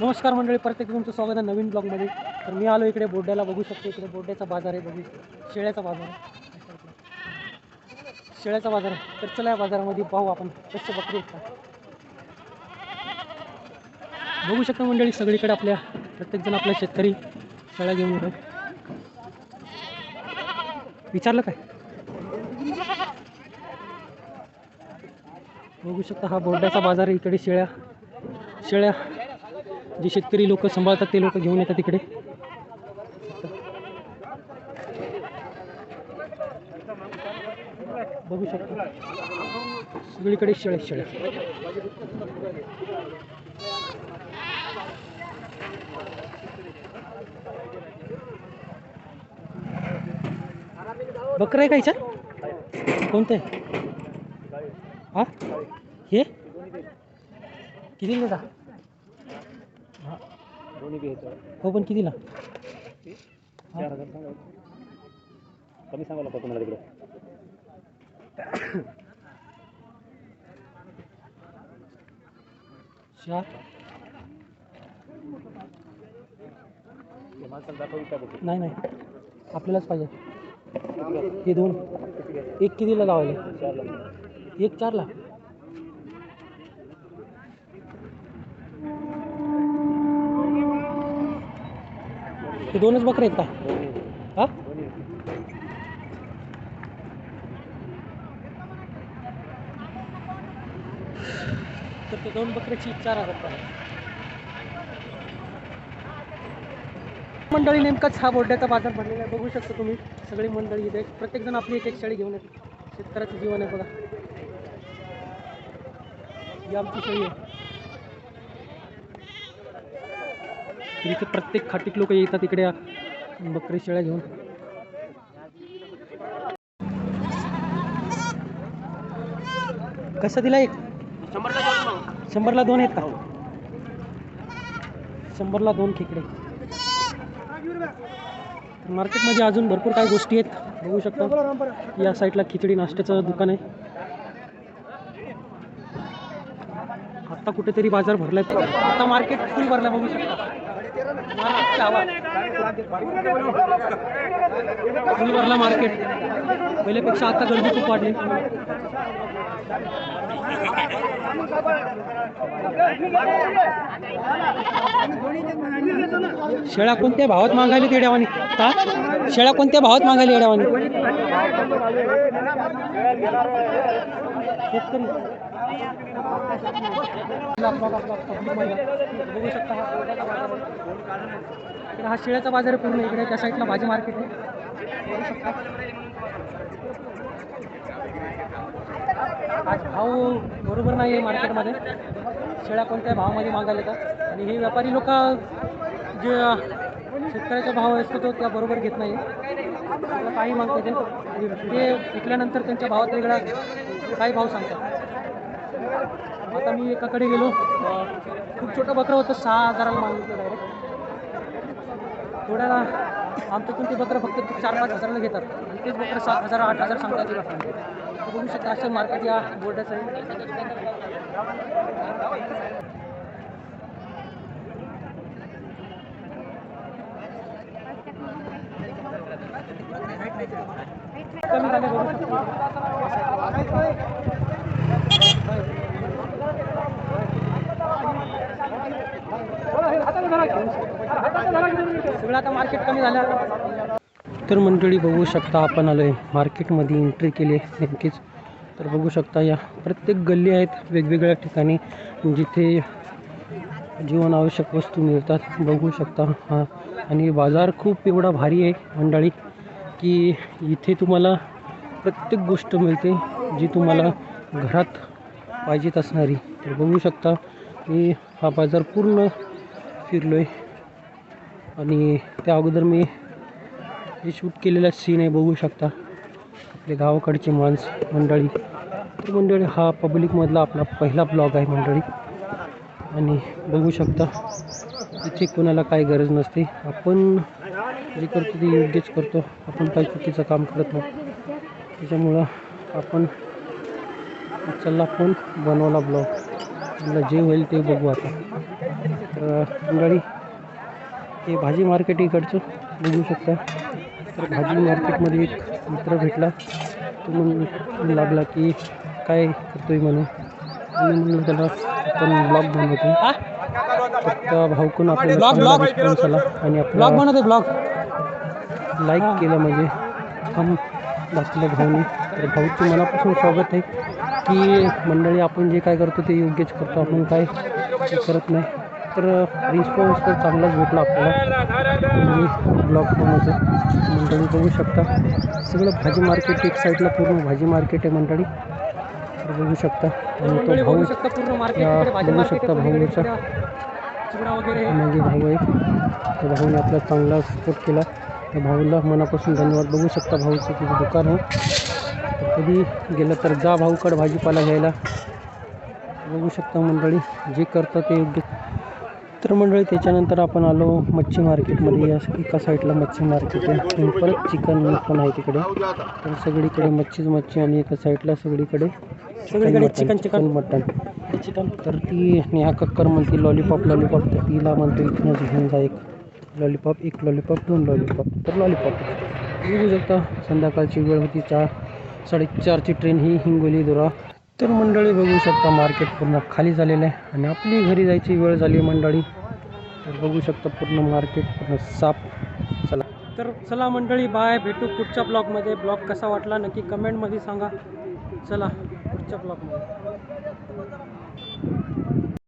नमस्कार मंडळी, प्रत्येक तुमचं स्वागत आहे नवीन ब्लॉगमध्ये. तर मी आलो इकडे बोर्ड्याला, बघू शकतो इकडे बोर्ड्याचा बाजार आहे, बघू शेळ्याचा बाजार आहे, शेळ्याचा बाजार आहे. तर चला या बाजारामध्ये पाहू आपण कसे बकरी आहेत. बघू शकता मंडळी, सगळीकडे आपल्या प्रत्येकजण आपल्या शेतकरी शेळ्या घेऊन येतो. विचारलं काय? बघू शकता हा बोर्ड्याचा बाजार आहे. इकडे शेळ्या जे शेतकरी लोक सांभाळतात ते लोक घेऊन येतात तिकडे. बघू शकता सगळीकडे शेळ्या. बकरं आहे का याच्यात? कोणतं आहे? हा हे किती का? हो, पण कितीला? 4,000 सांगा. कमी सांगा लागतो तुम्हाला तिकडे. नाही, आपल्यालाच पाहिजे. हे दोन, एक कितीला लावायला? 4,00,000. एक 4ला. हे दोनच बकरे आहेत का? हा, तर ते दोन बकऱ्याची 4,000 रुपये. मंडळी नेमकाच हा बोर्ड्याचा बाजार भरलेला आहे. बघू शकता तुम्ही सगळी मंडळी इथे, प्रत्येकजण आपली एक शेळी घेऊन येते. शेतकऱ्याचं जीवन आहे बघा. ही आमची शेळी आहे. इथे प्रत्येक खाटीत लोक येतात इकडे बकरी शेळ्या घेऊन. कसं दिला एक? 100ला 2 आहेत का? 100ला 2 खेकडे. मार्केटमध्ये अजून भरपूर काही गोष्टी आहेत. बघू शकता या साईडला खिचडी नाश्त्याचं दुकान आहे. आता कुठेतरी बाजार भरलाय, आता मार्केट फुल भरलाय. बघू शकता फुल भरला मार्केट. पहिल्यापेक्षा आता गर्दी खूप वाढली. शेळ्या कोणत्या भावात मागायला येड्यावानी? का शेळ्या कोणत्या भावात मागायला येड्यावानी? शेतकरी बघू शकता हा शेळ्याचा बाजार आहे पूर्ण. इकडे त्या साईडला भाजी मार्केट आहे. बघू शकता आज भाव बरोबर नाही आहे मार्केटमध्ये. शेळ्या कोणत्या भावामध्ये मागायला येतात आणि हे व्यापारी लोक जे शेतकऱ्याचा भाव असतो तो त्या बरोबर घेत नाही. काही मागतात ते विकल्यानंतर त्यांच्या भावात वेगळा काही भाव सांगतात. आता मी एकाकडे गेलो, खूप छोटं बकरं होतं, 6,000ला मागितलं डायरेक्ट. थोड्याला आमच्याकडून ते बकरं फक्त 4-5 हजाराला घेतात. तेच बकरं 7,000 8,000 सांगतात. बघू शकता असं मार्केट या बोर्डाचं आहे. कमी झाले बघू शकतो. सगळं आता मार्केट कमी झालं. तर मंडळी बघू शकता आपण आलोय मार्केटमध्ये, एंट्री केली आहे नेमकीच. तर बघू शकता या प्रत्येक गल्ली आहेत वेगवेगळ्या ठिकाणी जिथे जीवन आवश्यक वस्तू मिळतात. बघू शकता हा, आणि बाजार खूप एवढा भारी आहे मंडळी की इथे तुम्हाला प्रत्येक गोष्ट मिळते जी तुम्हाला घरात पाहिजेत असणारी. तर बघू शकता मी हा बाजार पूर्ण फिरलो आहे आणि त्या अगोदर मी हे शूट केलेला सीन आहे. बघू शकता आपले गावाकडची मंडळी. तर मंडळी हा पब्लिकमधला आपला पहिला ब्लॉग आहे मंडळी. आणि बघू शकता इथे कोणाला काय गरज नसते. आपण जे करतो ते योग्यच करतो. आपण काही चुकीचं काम करत नाही. त्याच्यामुळं आपण चला पण बनवला ब्लॉग. मला जे होईल ते बघू आता. तर मंडळी हे भाजी मार्केट इकडचं बघू शकता. तर भाजी मार्केटमध्ये एक मित्र भेटला. तो म्हणून लागला की काय करतोय म्हणून. मी म्हणलं त्याला आपण ब्लॉग बनवतो. तर त्या भाऊकडून आपल्याला चांगला रिस्पॉन्स आला आणि आपला ब्लॉग लाईक केलं म्हणजे हम दाखवलं भाऊनी. तर भाऊचं मनापासून स्वागत आहे की मंडळी आपण जे काय करतो ते योग्यच करतो, आपण काय करत नाही. तर रिस्पॉन्स तर चांगलाच भेटला आपल्याला म्हणजे ब्लॉग बनवतो. मंडळी बघू शकता सगळं भाजी मार्केट एक साईडला पूर्ण भाजी मार्केट आहे मंडळी. तर बघू शकता आणि तो भाऊ बघू शकता पूर्ण मार्केट बघू शकता भाऊचा वगैरे माझे भाऊ आहे. त्या भाऊने आपला चांगला सपोर्ट केला. त्या भाऊला मनापासून धन्यवाद. बघू शकता भाऊचं तिथं दुकान आहे. तर कधी गेलं तर जा भाऊकडं भाजीपाला घ्यायला. बघू शकता मंडळी जे करतं ते योग्य. तर मंडळी त्याच्यानंतर आपण आलो मच्छी मार्केटमध्ये. या एका साईडला मच्छी मार्केट आहे आणि परत चिकन पण आहे तिकडे. तर सगळीकडे मच्छीच मच्छी आणि एका साईडला सगळीकडे चिकन मटन. तर ती नेहा कक्कर म्हणते लॉलीपॉप. तर तिला म्हणतो इथूनच घेऊन जा एक लॉलीपॉप 2 लॉलीपॉप. तर लॉलीपॉप बघू शकता संध्याकाळची वेळ होती. 4:30ची ट्रेन ही हिंगोली दुरा. तर मंडळी बघू शकता मार्केट पूर्ण खाली झालेलं आहे आणि आपली घरी जायची वेळ झाली आहे मंडळी. तर बघू शकता पूर्ण मार्केट पूर्ण साफ. चला तर चला मंडळी बाय, भेटू पुढच्या ब्लॉगमध्ये. ब्लॉग कसा वाटला नक्की कमेंटमध्ये सांगा. चला पुढच्या ब्लॉगमध्ये.